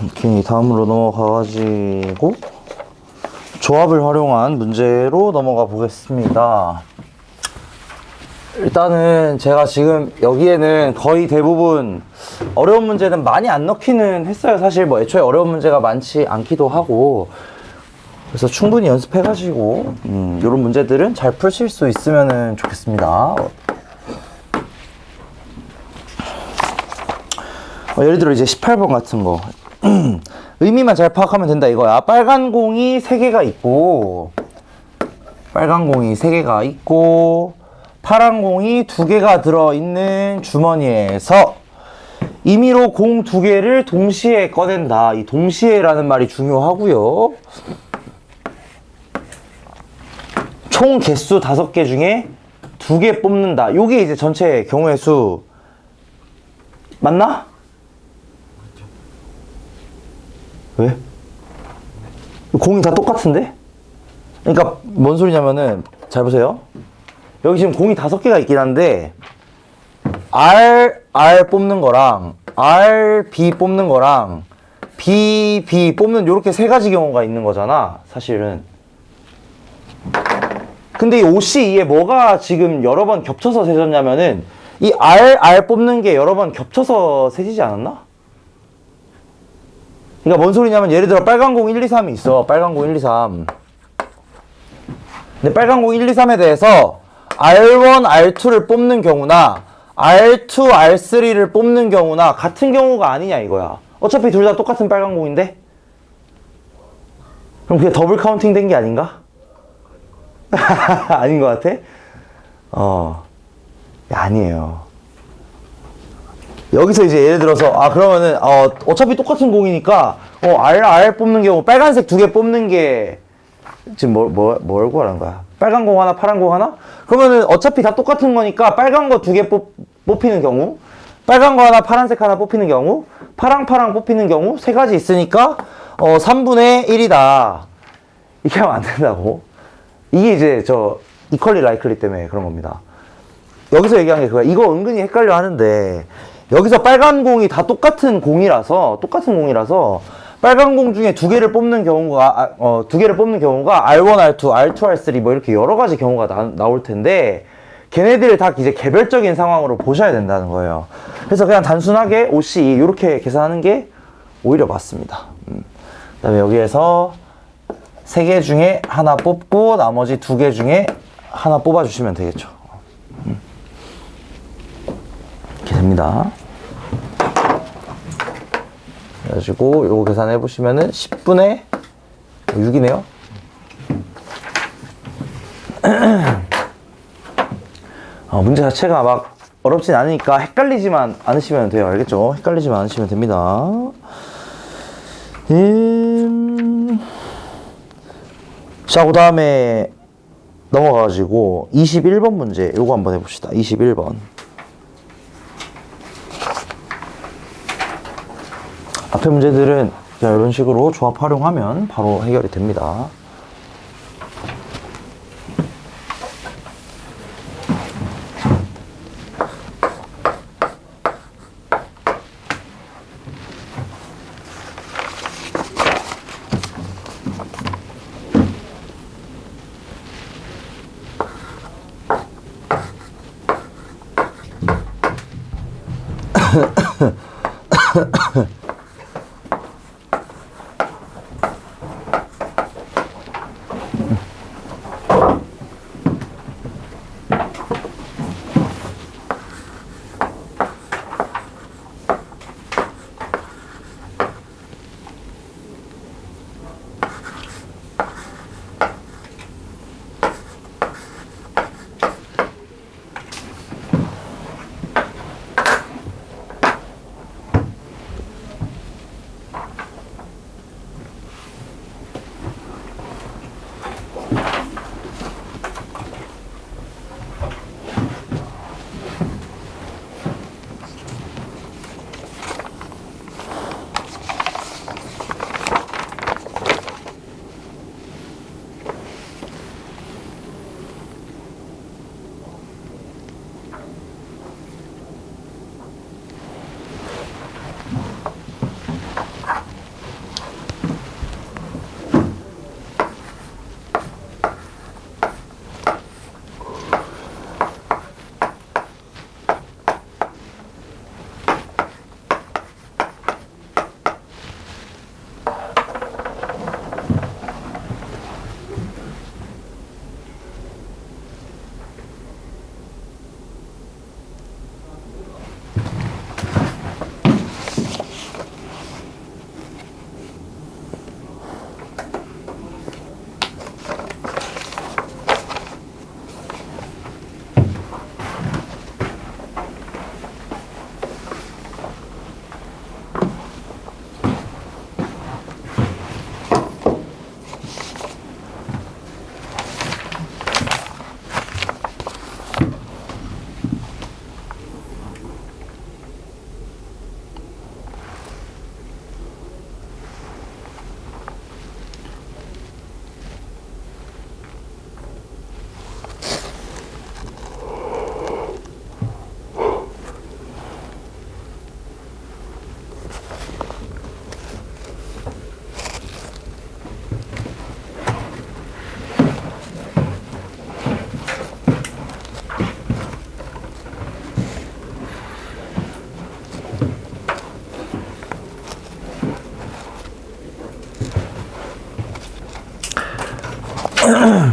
오케이, 다음으로 넘어가가지고 조합을 활용한 문제로 넘어가 보겠습니다. 일단은 제가 지금 여기에는 거의 대부분 어려운 문제는 많이 안 넣기는 했어요. 사실 뭐 애초에 어려운 문제가 많지 않기도 하고, 그래서 충분히 연습해가지고 이런 문제들은 잘 푸실 수 있으면 좋겠습니다. 예를 들어 이제 18번 같은 거 의미만 잘 파악하면 된다 이거야. 빨간 공이 3개가 있고, 빨간 공이 3개가 있고 파란 공이 2개가 들어있는 주머니에서 임의로 공 2개를 동시에 꺼낸다. 이 동시에라는 말이 중요하고요. 총 개수 5개 중에 2개 뽑는다. 요게 이제 전체 경우의 수 맞나? 왜? 공이 다 똑같은데? 그러니까 뭔 소리냐면은, 잘 보세요. 여기 지금 공이 5개가 있긴 한데 R 뽑는 거랑 B 뽑는 거랑 B 뽑는 요렇게 3가지 경우가 있는 거잖아 사실은. 근데 이 OC2에 뭐가 지금 여러 번 겹쳐서 세졌냐면은 이 R 뽑는 게 여러 번 겹쳐서 세지지 않았나? 그러니까 뭔 소리냐면, 예를 들어 빨간 공 1, 2, 3이 있어. 빨간 공 1, 2, 3. 근데 빨간 공 1, 2, 3에 대해서 R1, R2를 뽑는 경우나 R2, R3를 뽑는 경우나 같은 경우가 아니냐 이거야. 어차피 둘 다 똑같은 빨간 공인데? 그럼 그게 더블 카운팅 된 게 아닌가? 아닌 것 같아? 아니에요. 여기서 이제 예를 들어서, 그러면은, 어차피 똑같은 공이니까, R 뽑는 경우, 빨간색 2개 뽑는 게, 지금 뭘 구하는 거야? 빨간 공 하나, 파란 공 하나? 그러면은 어차피 다 똑같은 거니까, 빨간 거 2개 뽑히는 경우, 빨간 거 하나, 파란색 하나 뽑히는 경우, 파랑 뽑히는 경우, 3가지 있으니까, 3분의 1이다. 이렇게 하면 안 된다고. 이게 이제 이퀄리 라이클리 때문에 그런 겁니다. 여기서 얘기한 게 그거야. 이거 은근히 헷갈려 하는데, 여기서 빨간 공이 다 똑같은 공이라서 빨간 공 중에 2개를 뽑는 경우가 2개를 뽑는 경우가 R1, R2, R3 뭐 이렇게 여러 가지 경우가 나올 텐데, 걔네들을 다 이제 개별적인 상황으로 보셔야 된다는 거예요. 그래서 그냥 단순하게 OC 이렇게 계산하는 게 오히려 맞습니다. 그다음에 여기에서 3개 중에 하나 뽑고 나머지 2개 중에 하나 뽑아 주시면 되겠죠. 이렇게 됩니다. 그래가지고 요거 계산해 보시면은 10분의 6이네요. 문제 자체가 막 어렵진 않으니까 헷갈리지만 않으시면 돼요. 알겠죠? 헷갈리지만 않으시면 됩니다. 자, 그 다음에 넘어가가지고 21번 문제 요거 한번 해봅시다. 21번. 앞에 문제들은 그냥 이런 식으로 조합 활용하면 바로 해결이 됩니다.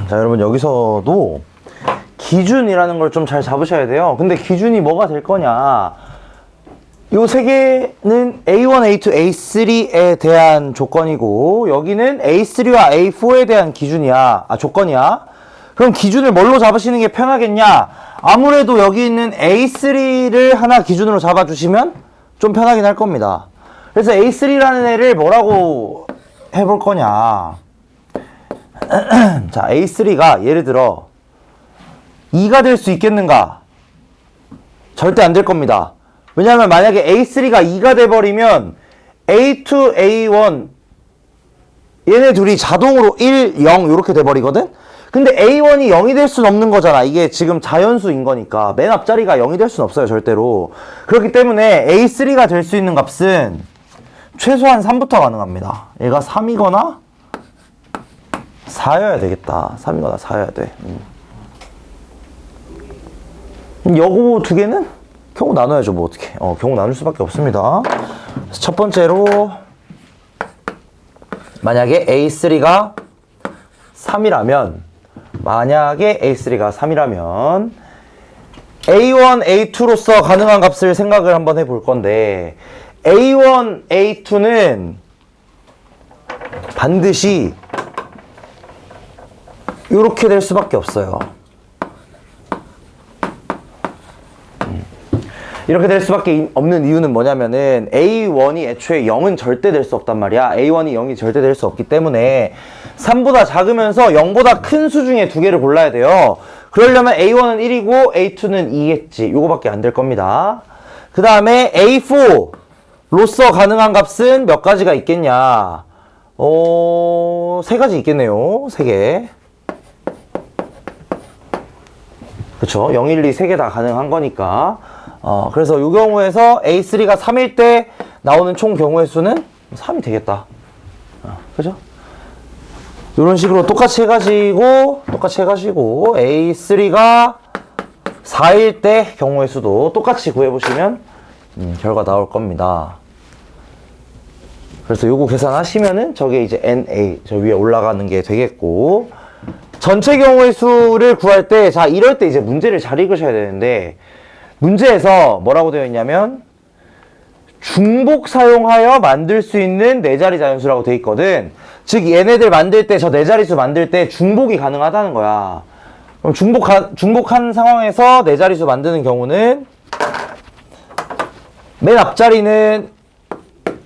자, 여러분 여기서도 기준이라는 걸 좀 잘 잡으셔야 돼요. 근데 기준이 뭐가 될 거냐? 요 세 개는 A1, A2, A3에 대한 조건이고 여기는 A3와 A4에 대한 기준이야. 조건이야. 그럼 기준을 뭘로 잡으시는 게 편하겠냐? 아무래도 여기 있는 A3를 하나 기준으로 잡아주시면 좀 편하긴 할 겁니다. 그래서 A3라는 애를 뭐라고 해볼 거냐? 자, A3가 예를 들어 2가 될 수 있겠는가? 절대 안 될 겁니다. 왜냐하면 만약에 A3가 2가 돼버리면 A2, A1 얘네 둘이 자동으로 1, 0 이렇게 돼버리거든? 근데 A1이 0이 될 수는 없는 거잖아. 이게 지금 자연수인 거니까 맨 앞자리가 0이 될 수는 없어요, 절대로. 그렇기 때문에 A3가 될 수 있는 값은 최소한 3부터 가능합니다. 얘가 3이거나 4여야 되겠다. 3이거나 4여야 돼. 요거 두 개는 경우 나눠야죠. 뭐 어떻게. 경우 나눌 수밖에 없습니다. 그래서 첫 번째로 만약에 A3가 3이라면 A1, A2로서 가능한 값을 생각을 한번 해볼 건데 A1, A2는 반드시 이렇게 될 수밖에 없어요. 이렇게 될 수밖에 없는 이유는 뭐냐면은 A1이 애초에 0은 절대 될 수 없단 말이야. A1이 0이 절대 될 수 없기 때문에 3보다 작으면서 0보다 큰 수 중에 두 개를 골라야 돼요. 그러려면 A1은 1이고 A2는 2겠지. 요거밖에 안 될 겁니다. 그 다음에 A4로서 가능한 값은 몇 가지가 있겠냐? 세 가지 있겠네요. 3개. 그쵸? 0, 1, 2, 3개 다 가능한 거니까. 그래서 이 경우에서 A3가 3일 때 나오는 총 경우의 수는 3이 되겠다. 그죠? 이런 식으로 똑같이 해가지고 A3가 4일 때 경우의 수도 똑같이 구해보시면 결과 나올 겁니다. 그래서 요거 계산하시면은 저게 이제 NA 저 위에 올라가는 게 되겠고 전체 경우의 수를 구할 때 자 이럴 때 이제 문제를 잘 읽으셔야 되는데 문제에서 뭐라고 되어 있냐면 중복 사용하여 만들 수 있는 4자리 자연수라고 되어 있거든. 즉 얘네들 만들 때 저 4자리수 만들 때 중복이 가능하다는 거야. 그럼 중복한 상황에서 4자리수 만드는 경우는 맨 앞자리는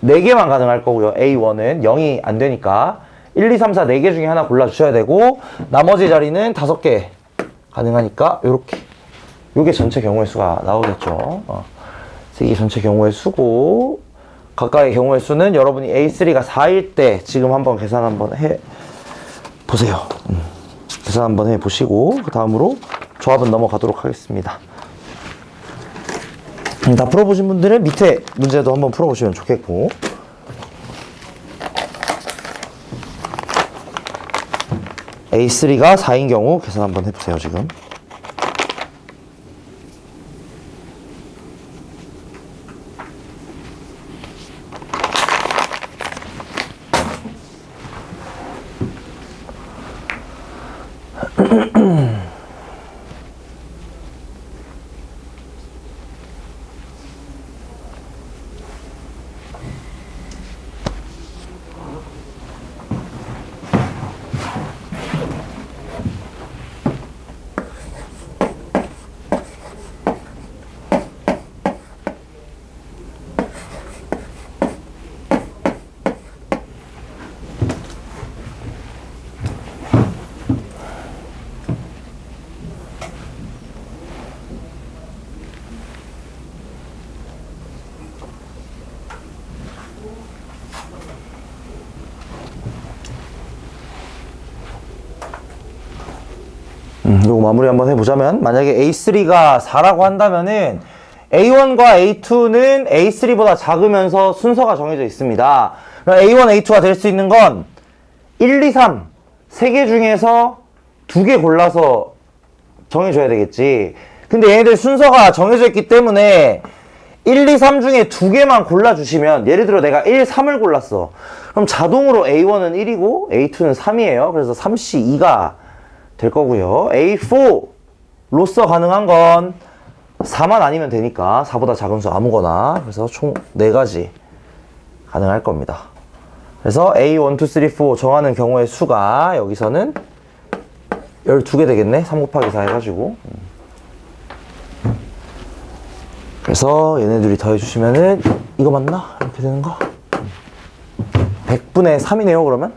4개만 가능할 거고요. A1은 0이 안 되니까 1, 2, 3, 4 4개 중에 하나 골라주셔야 되고 나머지 자리는 5개 가능하니까 요렇게 요게 전체 경우의 수가 나오겠죠. 이게 전체 경우의 수고 각각의 경우의 수는 여러분이 A3가 4일 때 지금 한번 계산 한번 해 보세요. 계산 한번 해 보시고 그 다음으로 조합은 넘어가도록 하겠습니다. 다 풀어보신 분들은 밑에 문제도 한번 풀어보시면 좋겠고 A3가 4인 경우 계산 한번 해보세요. 지금 요거 마무리 한번 해보자면 만약에 A3가 4라고 한다면은 A1과 A2는 A3보다 작으면서 순서가 정해져 있습니다. A1, A2가 될 수 있는 건 1, 2, 3 3개 중에서 2개 골라서 정해줘야 되겠지. 근데 얘네들 순서가 정해져 있기 때문에 1, 2, 3 중에 2개만 골라주시면 예를 들어 내가 1, 3을 골랐어. 그럼 자동으로 A1은 1이고 A2는 3이에요. 그래서 3C2가 될 거고요. A4로서 가능한 건 4만 아니면 되니까 4보다 작은 수 아무거나. 그래서 총 4가지 가능할 겁니다. 그래서 A1, 2, 3, 4 정하는 경우의 수가 여기서는 12개 되겠네. 3 곱하기 4 해가지고. 그래서 얘네들이 더해주시면은 이거 맞나? 이렇게 되는 거? 100분의 3이네요 그러면?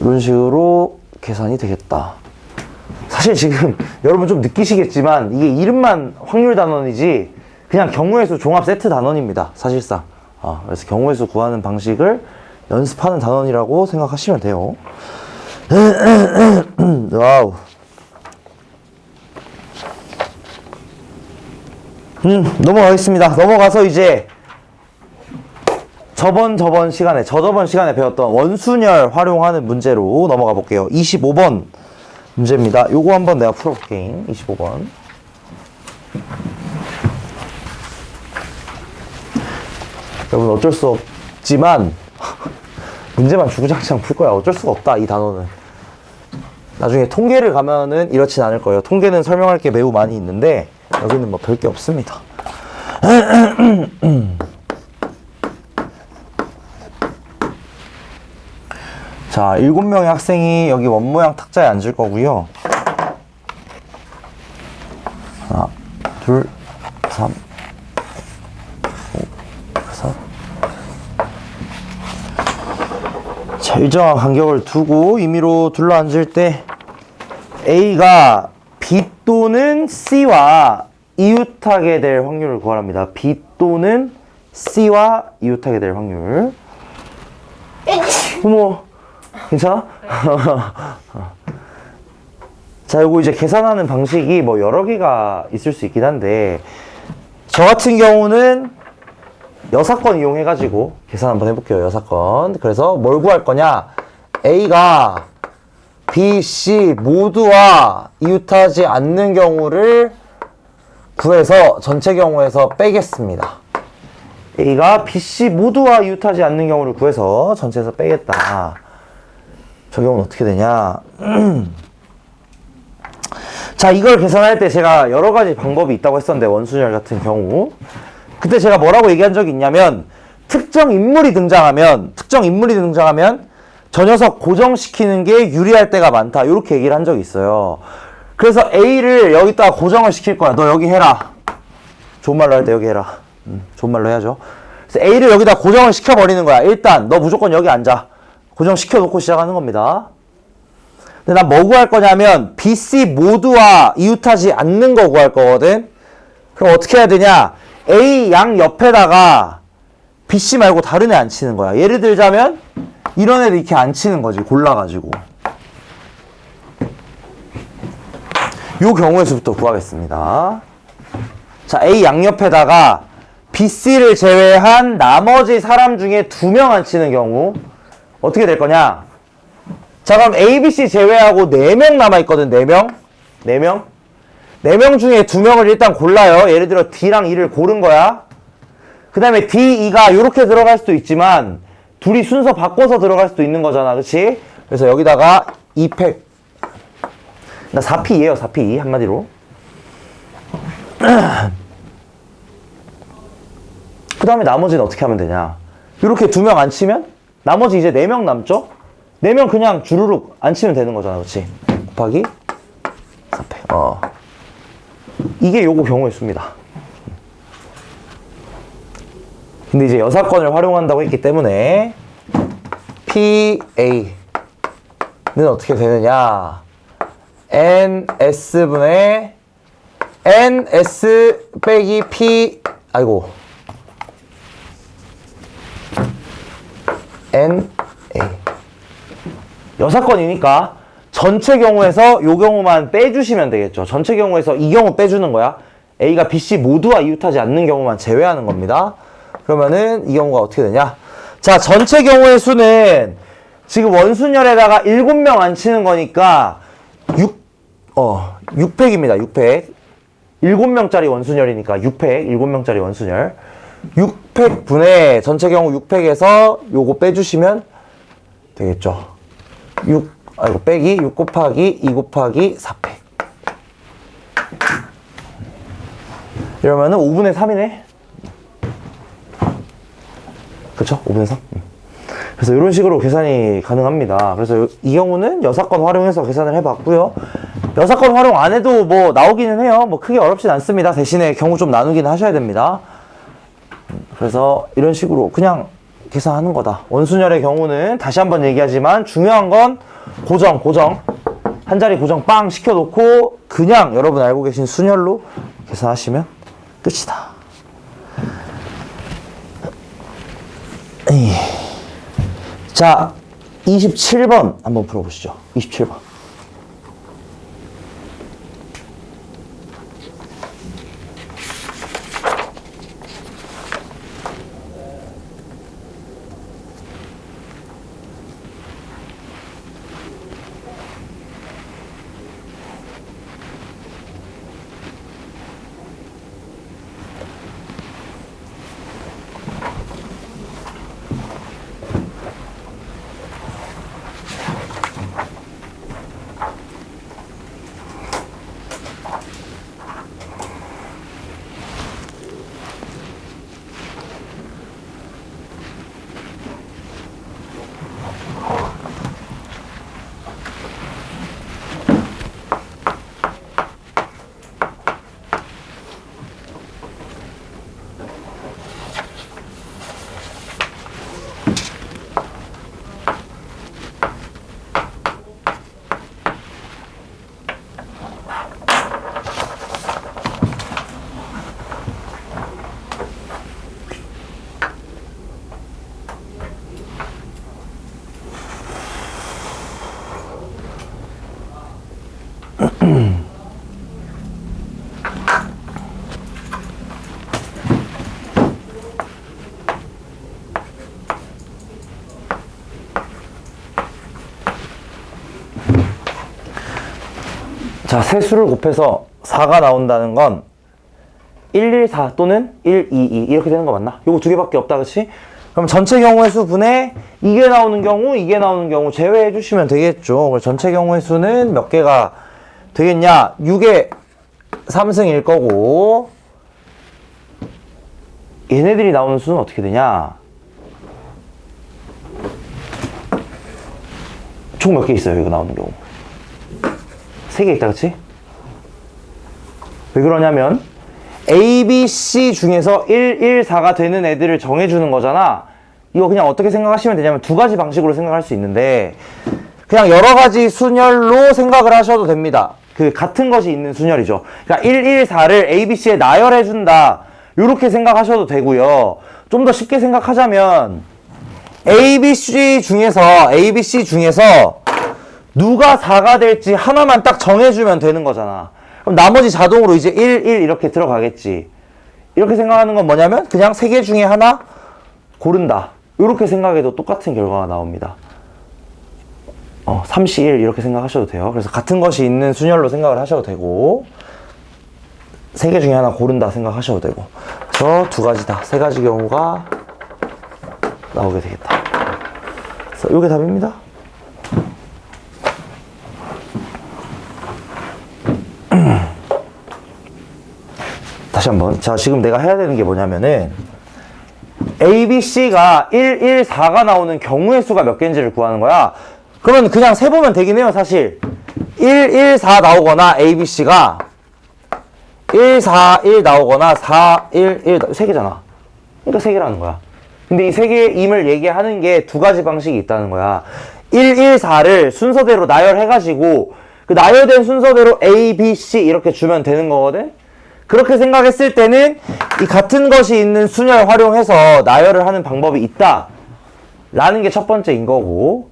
이런 식으로 계산이 되겠다. 사실 지금 여러분 좀 느끼시겠지만 이게 이름만 확률 단원이지 그냥 경우의 수 종합 세트 단원입니다. 사실상. 그래서 경우의 수 구하는 방식을 연습하는 단원이라고 생각하시면 돼요. 와우. 넘어가겠습니다. 넘어가서 이제 저번 시간에 배웠던 원순열 활용하는 문제로 넘어가 볼게요. 25번 문제입니다. 요거 한번 내가 풀어볼게. 25번. 여러분 어쩔 수 없지만 문제만 주구장창 풀 거야. 어쩔 수가 없다 이 단어는. 나중에 통계를 가면은 이렇진 않을 거예요. 통계는 설명할 게 매우 많이 있는데 여기는 뭐 별 게 없습니다. 자, 7명의 학생이 여기 원모양 탁자에 앉을 거고요. 하나, 둘, 3, 5, 6. 자, 일정한 간격을 두고 임의로 둘러앉을 때 A가 B 또는 C와 이웃하게 될 확률을 구하랍니다. B 또는 C와 이웃하게 될 확률. 어머, 괜찮아? 자, 요거 이제 계산하는 방식이 뭐 여러 개가 있을 수 있긴 한데, 저 같은 경우는 여사건 이용해가지고 계산 한번 해볼게요. 여사건. 그래서 뭘 구할 거냐? A가 B, C 모두와 이웃하지 않는 경우를 구해서 전체 경우에서 빼겠습니다. A가 B, C 모두와 이웃하지 않는 경우를 구해서 전체에서 빼겠다. 저 경우는 어떻게 되냐? 자, 이걸 계산할 때 제가 여러 가지 방법이 있다고 했었는데, 원순열 같은 경우. 그때 제가 뭐라고 얘기한 적이 있냐면, 특정 인물이 등장하면 저 녀석 고정시키는 게 유리할 때가 많다. 이렇게 얘기를 한 적이 있어요. 그래서 A를 여기다가 고정을 시킬 거야. 너 여기 해라. 좋은 말로 할 때 여기 해라. 좋은 말로 해야죠. 그래서 A를 여기다 고정을 시켜버리는 거야. 일단 너 무조건 여기 앉아. 고정시켜놓고 시작하는 겁니다. 근데 난 뭐 구할 거냐면 B, C 모두와 이웃하지 않는 거 구할 거거든. 그럼 어떻게 해야 되냐? A 양 옆에다가 B, C 말고 다른 애 앉히는 거야. 예를 들자면 이런 애들 이렇게 앉히는 거지. 골라가지고. 요 경우의 수부터 구하겠습니다. 자, A 양옆에다가 B, C를 제외한 나머지 사람 중에 2명 앉히는 경우 어떻게 될 거냐? 자, 그럼 A, B, C 제외하고 4명 남아있거든. 4명. 4명 중에 2명을 일단 골라요. 예를 들어 D랑 E를 고른 거야. 그 다음에 D, E가 요렇게 들어갈 수도 있지만 둘이 순서 바꿔서 들어갈 수도 있는 거잖아. 그치? 그래서 여기다가 2팩. 나 4P예요. 4P. 한마디로. 그 다음에 나머지는 어떻게 하면 되냐? 이렇게 2명 앉히면 나머지 이제 4명 남죠? 4명 그냥 주르륵 앉히면 되는 거잖아. 그치? 곱하기 4팩. 이게 요거 경우의 수입니다. 근데 이제 여사건을 활용한다고 했기 때문에 PA는 어떻게 되느냐? NS분의 NS 빼기 P, 아이고. NA. 여사건이니까 전체 경우에서 요 경우만 빼주시면 되겠죠. 전체 경우에서 이 경우 빼주는 거야. A가 B, C 모두와 이웃하지 않는 경우만 제외하는 겁니다. 그러면은 이 경우가 어떻게 되냐? 자, 전체 경우의 수는 지금 원순열에다가 7명 앉히는 거니까 6팩입니다. 6팩. 7명짜리 원순열이니까 6팩. 7명짜리 원순열. 6팩 분의 전체 경우 6팩에서 요거 빼주시면 되겠죠. 6, 이거 빼기 6 곱하기 2 곱하기 4패. 이러면은 5분의 3이네. 그쵸? 5분의 3. 그래서 이런 식으로 계산이 가능합니다. 그래서 이 경우는 여사건 활용해서 계산을 해봤고요. 여사건 활용 안 해도 뭐 나오기는 해요. 뭐 크게 어렵진 않습니다. 대신에 경우 좀 나누기는 하셔야 됩니다. 그래서 이런 식으로 그냥 계산하는 거다. 원순열의 경우는 다시 한번 얘기하지만 중요한 건 고정. 한 자리 고정 빵 시켜놓고 그냥 여러분 알고 계신 순열로 계산하시면 끝이다. 자, 27번 한번 풀어보시죠. 27번. 자, 세 수를 곱해서 4가 나온다는 건 114 또는 122 이렇게 되는 거 맞나? 요거 두 개밖에 없다, 그치? 그럼 전체 경우의 수 분의 이게 나오는 경우, 이게 나오는 경우 제외해 주시면 되겠죠. 그래서 전체 경우의 수는 몇 개가 되겠냐? 6의 3승일 거고 얘네들이 나오는 수는 어떻게 되냐? 총 몇 개 있어요, 이거 나오는 경우? 3개 있다, 그치? 왜 그러냐면 A, B, C 중에서 1, 1, 4가 되는 애들을 정해주는 거잖아. 이거 그냥 어떻게 생각하시면 되냐면 두 가지 방식으로 생각할 수 있는데 그냥 여러 가지 순열로 생각을 하셔도 됩니다. 그 같은 것이 있는 순열이죠. 그러니까 1, 1, 4를 A, B, C에 나열해준다. 이렇게 생각하셔도 되고요. 좀 더 쉽게 생각하자면 A, B, C 중에서 누가 4가 될지 하나만 딱 정해주면 되는 거잖아. 그럼 나머지 자동으로 이제 1, 1 이렇게 들어가겠지. 이렇게 생각하는 건 뭐냐면 그냥 3개 중에 하나 고른다. 이렇게 생각해도 똑같은 결과가 나옵니다. 3C1 이렇게 생각하셔도 돼요. 그래서 같은 것이 있는 순열로 생각을 하셔도 되고 3개 중에 하나 고른다 생각하셔도 되고 그래서 두 가지다. 3가지 경우가 나오게 되겠다. 그래서 이게 답입니다. 다시 한번. 자, 지금 내가 해야 되는 게 뭐냐면은 A, B, C가 1, 1, 4가 나오는 경우의 수가 몇 개인지를 구하는 거야. 그러면 그냥 세보면 되긴 해요, 사실. 1, 1, 4 나오거나 A, B, C가 1, 4, 1 나오거나 4, 1, 1, 3개잖아. 그러니까 3개라는 거야. 근데 이 3개임을 얘기하는 게 두 가지 방식이 있다는 거야. 1, 1, 4를 순서대로 나열해가지고 그 나열된 순서대로 A, B, C 이렇게 주면 되는 거거든? 그렇게 생각했을 때는 이 같은 것이 있는 순열 활용해서 나열을 하는 방법이 있다 라는 게 첫 번째인 거고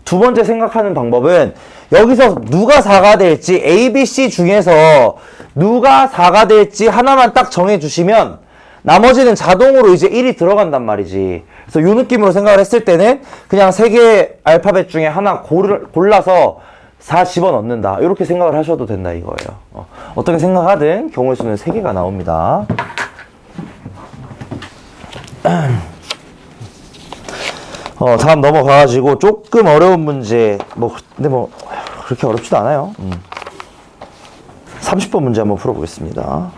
두 번째 생각하는 방법은 여기서 누가 4가 될지 A, B, C 중에서 누가 4가 될지 하나만 딱 정해주시면 나머지는 자동으로 이제 1이 들어간단 말이지. 그래서 이 느낌으로 생각을 했을 때는 그냥 3개 알파벳 중에 하나 골라서 4 집어넣는다. 이렇게 생각을 하셔도 된다 이거예요. 어떻게 생각하든 경우의 수는 3개가 나옵니다. 다음 넘어가가지고 조금 어려운 문제, 근데 그렇게 어렵지도 않아요. 30번 문제 한번 풀어보겠습니다.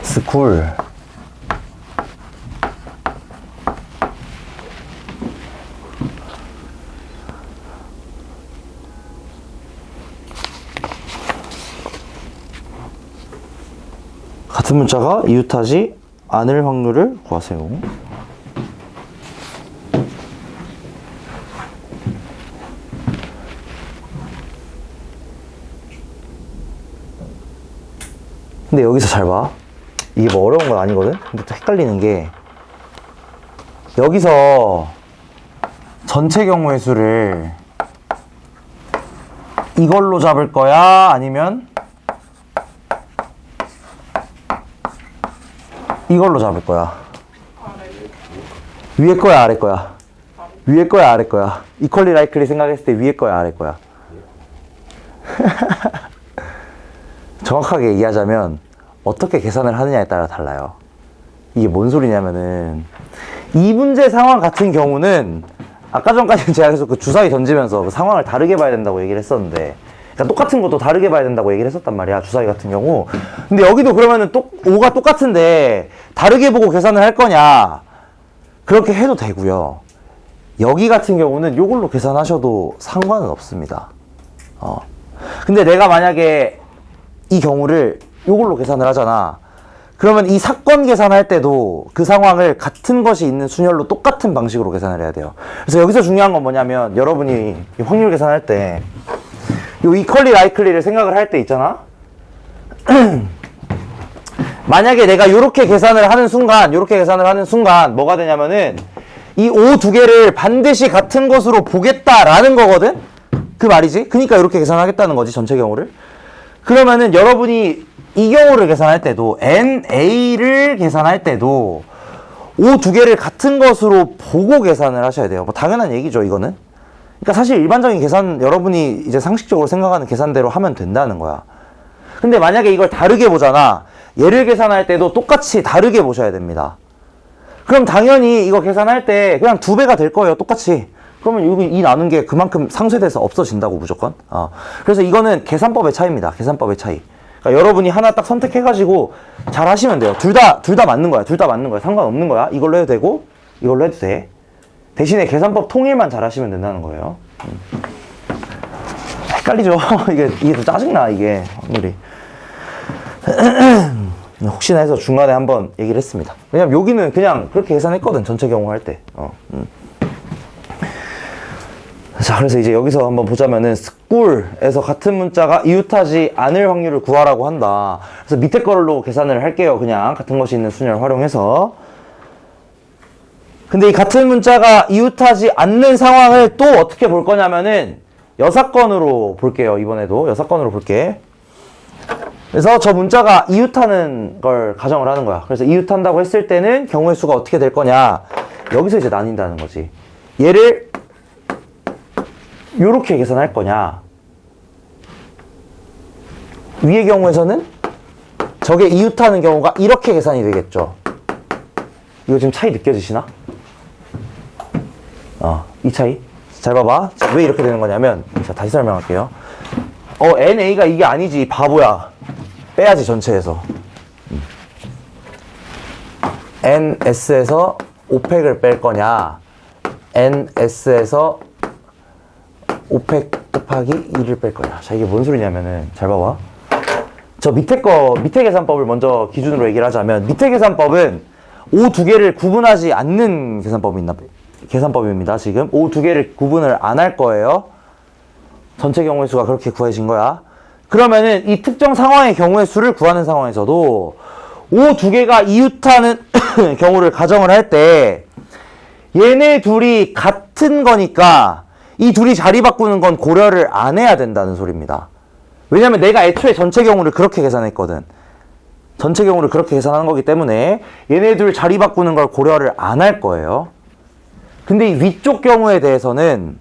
스쿨. 같은 문자가 이웃하지 않을 확률을 구하세요. 근데 여기서 잘 봐. 이게 어려운 건 아니거든? 근데 또 헷갈리는 게, 여기서 전체 경우의 수를 이걸로 잡을 거야? 아니면 이걸로 잡을 거야? 위에 거야, 아래 거야? 위에 거야, 아래 거야? 이퀄리 라이클리 생각했을 때 위에 거야, 아래 거야? 정확하게 얘기하자면 어떻게 계산을 하느냐에 따라 달라요. 이게 뭔 소리냐면은, 이 문제 상황 같은 경우는 아까 전까지 제가 계속 그 주사위 던지면서 그 상황을 다르게 봐야 된다고 얘기를 했었는데, 그러니까 똑같은 것도 다르게 봐야 된다고 얘기를 했었단 말이야, 주사위 같은 경우. 근데 여기도 그러면은 O가 똑같은데 다르게 보고 계산을 할 거냐, 그렇게 해도 되고요. 여기 같은 경우는 이걸로 계산하셔도 상관은 없습니다. 근데 내가 만약에 이 경우를 이걸로 계산을 하잖아. 그러면 이 사건 계산할 때도 그 상황을 같은 것이 있는 순열로 똑같은 방식으로 계산을 해야 돼요. 그래서 여기서 중요한 건 뭐냐면, 여러분이 이 확률 계산할 때 이 이퀄리 라이클리를 생각을 할 때 있잖아. 만약에 내가 이렇게 계산을 하는 순간 뭐가 되냐면은, 이 O 두 개를 반드시 같은 것으로 보겠다라는 거거든? 그 말이지. 그러니까 이렇게 계산하겠다는 거지, 전체 경우를. 그러면은 여러분이 이 경우를 계산할 때도, NA를 계산할 때도 O 두 개를 같은 것으로 보고 계산을 하셔야 돼요. 당연한 얘기죠, 이거는. 그러니까 사실 일반적인 계산, 여러분이 이제 상식적으로 생각하는 계산대로 하면 된다는 거야. 근데 만약에 이걸 다르게 보잖아. 얘를 계산할 때도 똑같이 다르게 보셔야 됩니다. 그럼 당연히 이거 계산할 때 그냥 2배가 될 거예요, 똑같이. 그러면 여기 이 나눈 게 그만큼 상쇄돼서 없어진다고, 무조건. 그래서 이거는 계산법의 차이입니다. 계산법의 차이. 그러니까 여러분이 하나 딱 선택해가지고 잘 하시면 돼요. 둘 다 맞는 거야. 둘 다 맞는 거야. 상관없는 거야. 이걸로 해도 되고, 이걸로 해도 돼. 대신에 계산법 통일만 잘 하시면 된다는 거예요. 헷갈리죠? 이게 더 짜증나, 이게. 확률이. 혹시나 해서 중간에 한번 얘기를 했습니다. 왜냐면 여기는 그냥 그렇게 계산했거든, 전체 경우 할 때. 자, 그래서 이제 여기서 한번 보자면은, 스쿨에서 같은 문자가 이웃하지 않을 확률을 구하라고 한다. 그래서 밑에 걸로 계산을 할게요. 그냥 같은 것이 있는 순열 활용해서. 근데 이 같은 문자가 이웃하지 않는 상황을 또 어떻게 볼 거냐면은, 여사건으로 볼게요. 이번에도 여사건으로 볼게. 그래서 저 문자가 이웃하는 걸 가정을 하는 거야. 그래서 이웃한다고 했을 때는 경우의 수가 어떻게 될 거냐, 여기서 이제 나뉜다는 거지. 얘를 요렇게 계산할 거냐, 위의 경우에서는 저게 이웃하는 경우가 이렇게 계산이 되겠죠. 이거 지금 차이 느껴지시나? 이 차이. 잘 봐봐. 자, 왜 이렇게 되는 거냐면, 자, 다시 설명할게요. NA가 이게 아니지, 바보야. 빼야지, 전체에서. NS에서 5팩을 뺄 거냐, NS에서 5팩 곱하기 2를 뺄 거냐. 자, 이게 뭔 소리냐면은, 잘 봐봐. 저 밑에 계산법을 먼저 기준으로 얘기를 하자면, 밑에 계산법은 O 두 개를 구분하지 않는 계산법입니다. 지금 O 두 개를 구분을 안 할 거예요. 전체 경우의 수가 그렇게 구해진 거야. 그러면은 이 특정 상황의 경우의 수를 구하는 상황에서도 O 두 개가 이웃하는 경우를 가정을 할 때, 얘네 둘이 같은 거니까 이 둘이 자리 바꾸는 건 고려를 안 해야 된다는 소리입니다. 왜냐면 내가 애초에 전체 경우를 그렇게 계산했거든. 전체 경우를 그렇게 계산하는 거기 때문에 얘네들 자리 바꾸는 걸 고려를 안 할 거예요. 근데 이 위쪽 경우에 대해서는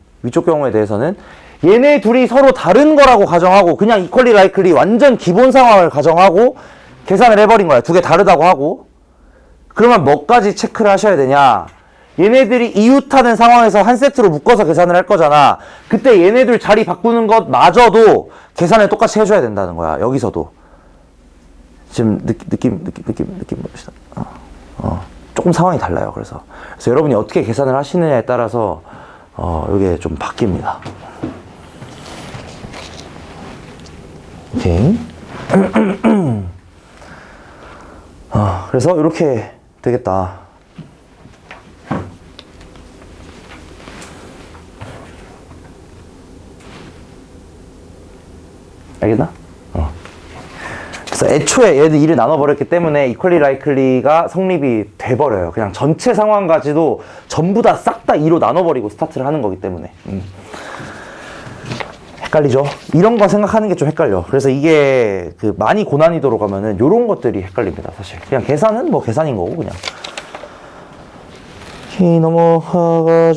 얘네 둘이 서로 다른 거라고 가정하고 그냥 equally likely 완전 기본 상황을 가정하고 계산을 해버린 거야. 두 개 다르다고 하고. 그러면 뭐까지 체크를 하셔야 되냐? 얘네들이 이웃하는 상황에서 한 세트로 묶어서 계산을 할 거잖아. 그때 얘네들 자리 바꾸는 것마저도 계산을 똑같이 해줘야 된다는 거야. 여기서도. 지금 느낌 봅시다. 조금 상황이 달라요. 그래서 여러분이 어떻게 계산을 하시느냐에 따라서 이게 좀 바뀝니다. 오케이. 그래서 이렇게 되겠다. 알겠나? 그래서 애초에 얘들 일을 나눠버렸기 때문에 equally likely가 성립이 돼버려요. 그냥 전체 상황까지도 전부 다 싹 다 2로 나눠버리고 스타트를 하는 거기 때문에. 헷갈리죠? 이런 거 생각하는 게 좀 헷갈려. 그래서 이게 그 많이 고난이도로 가면은 요런 것들이 헷갈립니다, 사실. 그냥 계산은 뭐 계산인 거고, 그냥. 오케이, 넘어가가지고,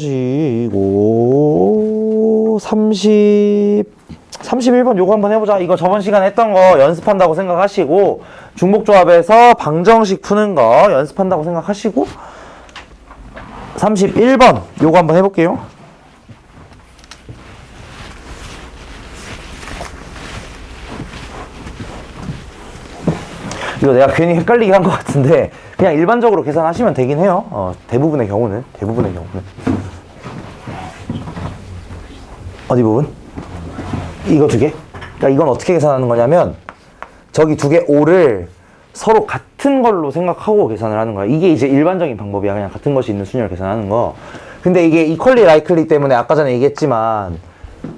31번 요거 한번 해보자. 이거 저번 시간에 했던 거 연습한다고 생각하시고, 중복조합에서 방정식 푸는 거 연습한다고 생각하시고, 31번 요거 한번 해볼게요. 이거 내가 괜히 헷갈리게 한 것 같은데 그냥 일반적으로 계산하시면 되긴 해요. 대부분의 경우는 어디 부분? 이거 두 개? 그러니까 이건 어떻게 계산하는 거냐면 저기 두 개 O를 서로 같은 걸로 생각하고 계산을 하는 거야. 이게 이제 일반적인 방법이야. 그냥 같은 것이 있는 순위를 계산하는 거. 근데 이게 equally likely 때문에 아까 전에 얘기했지만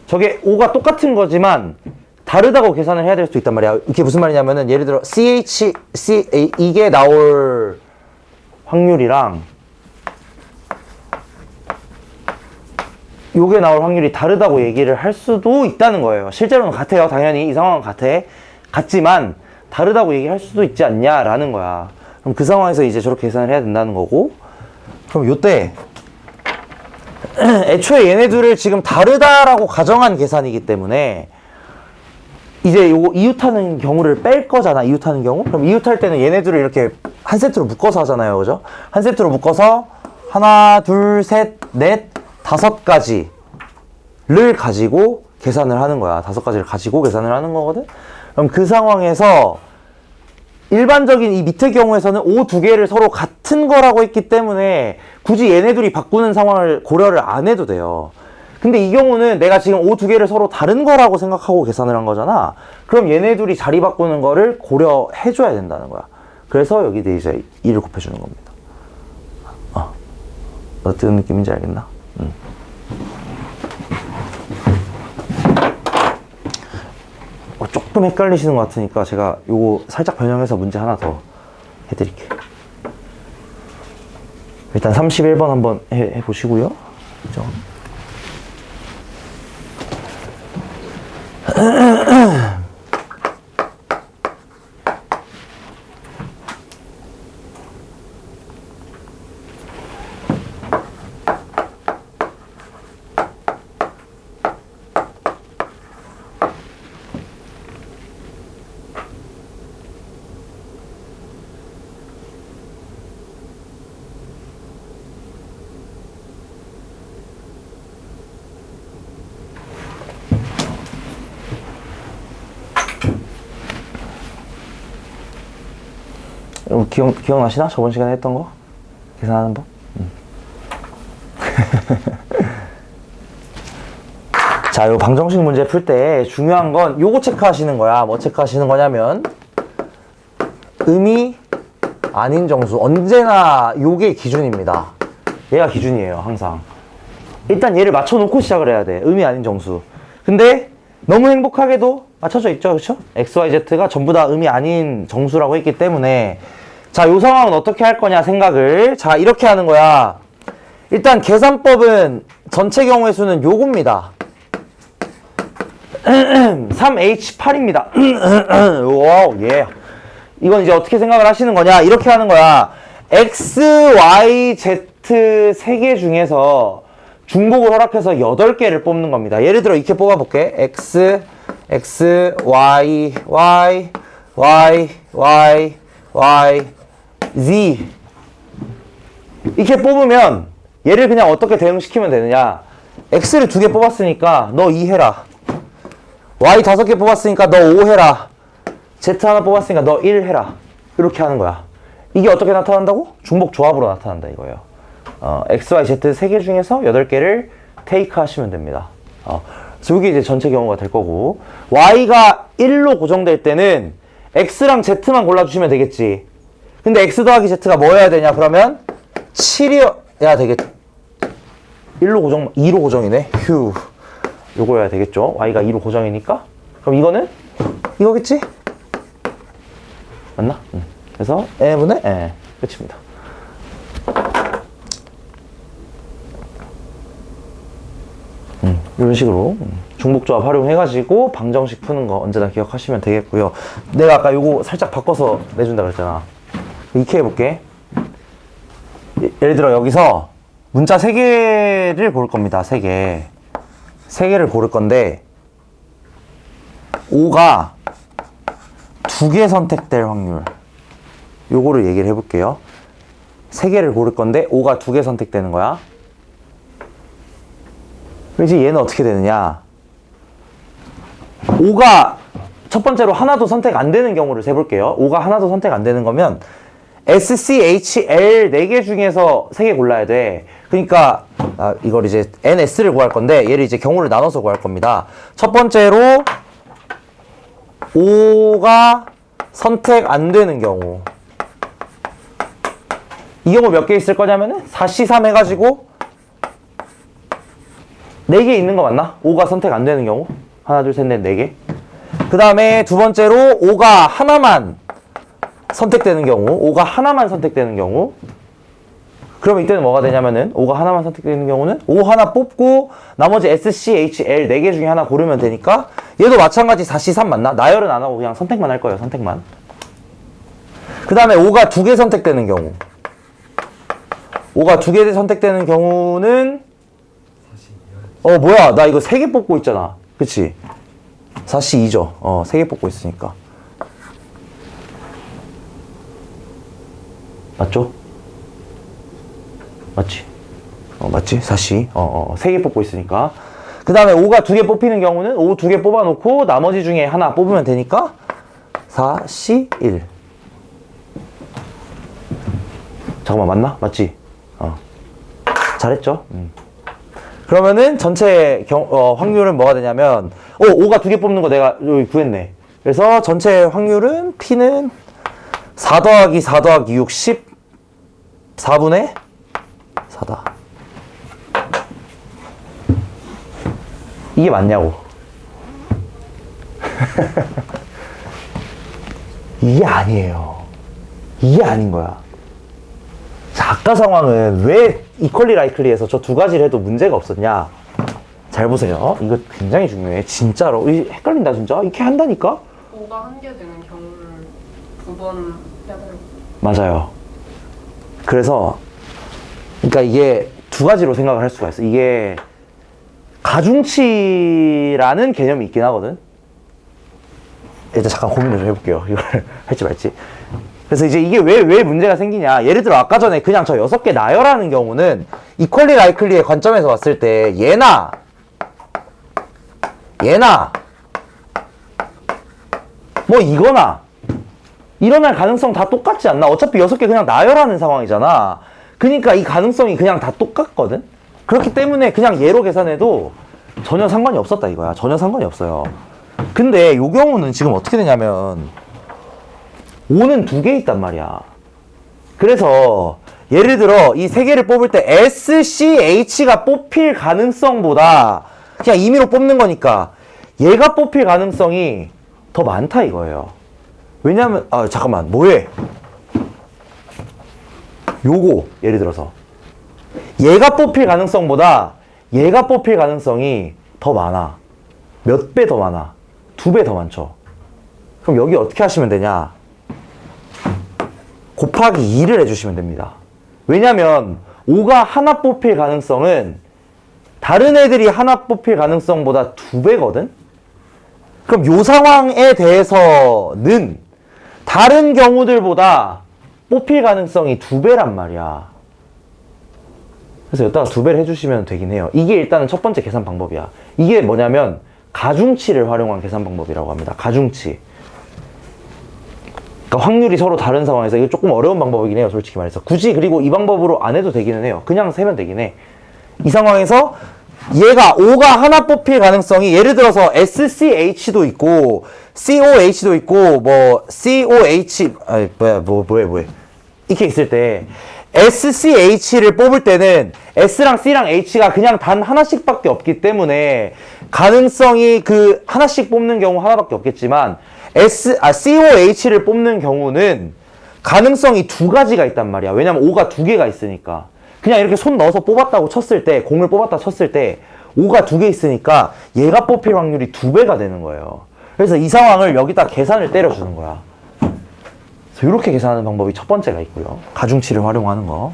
저게 O가 똑같은 거지만 다르다고 계산을 해야 될 수도 있단 말이야. 이게 무슨 말이냐면은 예를 들어 이게 나올 확률이랑 요게 나올 확률이 다르다고 얘기를 할 수도 있다는 거예요. 실제로는 같아요. 당연히 이 상황은 같지만 다르다고 얘기할 수도 있지 않냐라는 거야. 그럼 그 상황에서 이제 저렇게 계산을 해야 된다는 거고, 그럼 요때 애초에 얘네들을 지금 다르다라고 가정한 계산이기 때문에 이제 요거 이웃하는 경우를 뺄 거잖아. 이웃하는 경우. 그럼 이웃할 때는 얘네들을 이렇게 한 세트로 묶어서 하잖아요. 그죠? 한 세트로 묶어서 하나, 둘, 셋, 넷, 다섯 가지를 가지고 계산을 하는 거야. 다섯 가지를 가지고 계산을 하는 거거든. 그럼 그 상황에서 일반적인 이 밑의 경우에서는 O 두 개를 서로 같은 거라고 했기 때문에 굳이 얘네들이 바꾸는 상황을 고려를 안 해도 돼요. 근데 이 경우는 내가 지금 O 두 개를 서로 다른 거라고 생각하고 계산을 한 거잖아. 그럼 얘네들이 자리 바꾸는 거를 고려해줘야 된다는 거야. 그래서 여기도 이제 2를 곱해주는 겁니다. 어떤 느낌인지 알겠나? 조금 헷갈리시는 것 같으니까 제가 요거 살짝 변형해서 문제 하나 더 해드릴게요. 일단 31번 한번 해보시고요. 그죠? 기억나시나? 저번 시간에 했던 거? 계산하는 법? 자, 요 방정식 문제 풀 때 중요한 건 요거 체크하시는 거야. 뭐 체크하시는 거냐면 의미 아닌 정수. 언제나 요게 기준입니다. 얘가 기준이에요. 항상. 일단 얘를 맞춰놓고 시작을 해야 돼. 의미 아닌 정수. 근데 너무 행복하게도 맞춰져 있죠. 그렇죠? X, Y, Z가 전부 다 의미 아닌 정수라고 했기 때문에 자, 요 상황은 어떻게 할 거냐 생각을. 자, 이렇게 하는 거야. 일단 계산법은 전체 경우의 수는 요겁니다. 3H8입니다. 와우, 예. 이건 이제 어떻게 생각을 하시는 거냐? 이렇게 하는 거야. X, Y, Z 3개 중에서 중복을 허락해서 8개를 뽑는 겁니다. 예를 들어 이렇게 뽑아볼게. X, X, Y, Y, Y, Y, Y, Z. 이렇게 뽑으면 얘를 그냥 어떻게 대응시키면 되느냐? X를 2개 뽑았으니까 너 2 해라. Y 5개 뽑았으니까 너 5 해라. Z 하나 뽑았으니까 너 1 해라. 이렇게 하는 거야. 이게 어떻게 나타난다고? 중복 조합으로 나타난다 이거예요. X, Y, Z 3개 중에서 8개를 테이크 하시면 됩니다. 그래서 이게 이제 전체 경우가 될 거고, Y가 1로 고정될 때는 X랑 Z만 골라주시면 되겠지. 근데 X 더하기 Z가 뭐여야 되냐? 그러면 7이어야 되겠. 1로 고정, 2로 고정이네. 휴. 요거여야 되겠죠. Y가 2로 고정이니까. 그럼 이거는 이거겠지? 맞나? 그래서 M분의 에 끝입니다. 이런 식으로 중복조합 활용해가지고 방정식 푸는 거 언제나 기억하시면 되겠고요. 내가 아까 요거 살짝 바꿔서 내준다 그랬잖아. 이렇게 해볼게. 예를 들어 여기서 문자 3개를 고를 겁니다. 3개. 3개를 고를 건데 5가 2개 선택될 확률, 요거를 얘기를 해볼게요. 3개를 고를 건데 5가 2개 선택되는 거야. 이제 얘는 어떻게 되느냐? 5가 첫 번째로 하나도 선택 안 되는 경우를 세볼게요. 5가 하나도 선택 안 되는 거면 S, C, H, L 4개 중에서 3개 골라야 돼. 그러니까 이걸 이제 NS를 구할 건데 얘를 이제 경우를 나눠서 구할 겁니다. 첫 번째로 5가 선택 안 되는 경우, 이 경우 몇 개 있을 거냐면은 4C3 해가지고 4개 있는 거 맞나? 5가 선택 안 되는 경우. 하나, 둘, 셋, 넷, 4개. 그 다음에 두 번째로 5가 하나만 선택되는 경우, 5가 하나만 선택되는 경우. 그럼 이때는 뭐가 되냐면은 5가 하나만 선택되는 경우는 5 하나 뽑고 나머지 S, C, H, L 4개 중에 하나 고르면 되니까 얘도 마찬가지 4C3 맞나? 나열은 안 하고 그냥 선택만 할 거예요. 선택만. 그 다음에 5가 2개 선택되는 경우, 5가 2개 선택되는 경우는 뭐야, 나 이거 3개 뽑고 있잖아. 그치? 4C2죠. 3개 뽑고 있으니까. 맞죠? 맞지? 맞지? 4C. 3개 뽑고 있으니까. 그 다음에 5가 2개 뽑히는 경우는 5 2개 뽑아놓고 나머지 중에 하나 뽑으면 되니까 4C1. 잠깐만, 맞나? 맞지? 잘했죠? 그러면은 전체 확률은 뭐가 되냐면 5가 2개 뽑는 거 내가 여기 구했네. 그래서 전체 확률은 P는 4 더하기 4 더하기 6, 10 4분의 4다. 이게 맞냐고. 이게 아니에요. 이게 아닌 거야. 자, 아까 상황은 왜 이퀄리 라이클리에서 저 2가지를 해도 문제가 없었냐? 잘 보세요. 이거 굉장히 중요해. 진짜로. 헷갈린다 진짜. 이렇게 한다니까? 5가 1개 되는 경우를 2번 해야 돼요. 맞아요. 그래서 그러니까 이게 2가지로 생각을 할 수가 있어. 이게 가중치라는 개념이 있긴 하거든. 일단 잠깐 고민을 좀 해볼게요. 이걸 할지 말지. 그래서 이제 이게 왜 문제가 생기냐. 예를 들어 아까 전에 그냥 저 6개 나열하는 경우는 이퀄리 라이클리의 관점에서 봤을 때 얘나 뭐 이거나 일어날 가능성 다 똑같지 않나? 어차피 6개 그냥 나열하는 상황이잖아. 그러니까 이 가능성이 그냥 다 똑같거든. 그렇기 때문에 그냥 얘로 계산해도 전혀 상관이 없었다 이거야. 전혀 상관이 없어요. 근데 요 경우는 지금 어떻게 되냐면 5는 2개 있단 말이야. 그래서 예를 들어 이 3개를 뽑을 때 S, C, H가 뽑힐 가능성보다 그냥 임의로 뽑는 거니까 얘가 뽑힐 가능성이 더 많다 이거예요. 왜냐면 잠깐만 뭐해? 요거 예를 들어서 얘가 뽑힐 가능성보다 얘가 뽑힐 가능성이 더 많아. 몇 배 더 많아? 2배 더 많죠. 그럼 여기 어떻게 하시면 되냐? 곱하기 2를 해주시면 됩니다. 왜냐면 5가 하나 뽑힐 가능성은 다른 애들이 하나 뽑힐 가능성보다 2배거든? 그럼 요 상황에 대해서는 다른 경우들보다 뽑힐 가능성이 2배란 말이야. 그래서 여기다가 2배를 해주시면 되긴 해요. 이게 일단은 첫 번째 계산 방법이야. 이게 뭐냐면 가중치를 활용한 계산 방법이라고 합니다. 가중치. 그러니까 확률이 서로 다른 상황에서 이게 조금 어려운 방법이긴 해요. 솔직히 말해서. 굳이 그리고 이 방법으로 안 해도 되기는 해요. 그냥 세면 되긴 해. 이 상황에서 얘가 5가 하나 뽑힐 가능성이 예를 들어서 SCH도 있고 COH도 있고 뭐 COH 뭐해 이렇게 있을 때 SCH를 뽑을 때는 S랑 C랑 H가 그냥 단 하나씩밖에 없기 때문에 가능성이 그 하나씩 뽑는 경우 하나밖에 없겠지만 COH를 뽑는 경우는 가능성이 2가지가 있단 말이야. 왜냐면 5가 2개가 있으니까. 그냥 이렇게 손 넣어서 뽑았다고 쳤을 때, 공을 뽑았다 쳤을 때 5가 2개 있으니까 얘가 뽑힐 확률이 2배가 되는 거예요. 그래서 이 상황을 여기다 계산을 때려주는 거야. 그래서 이렇게 계산하는 방법이 첫 번째가 있고요. 가중치를 활용하는 거.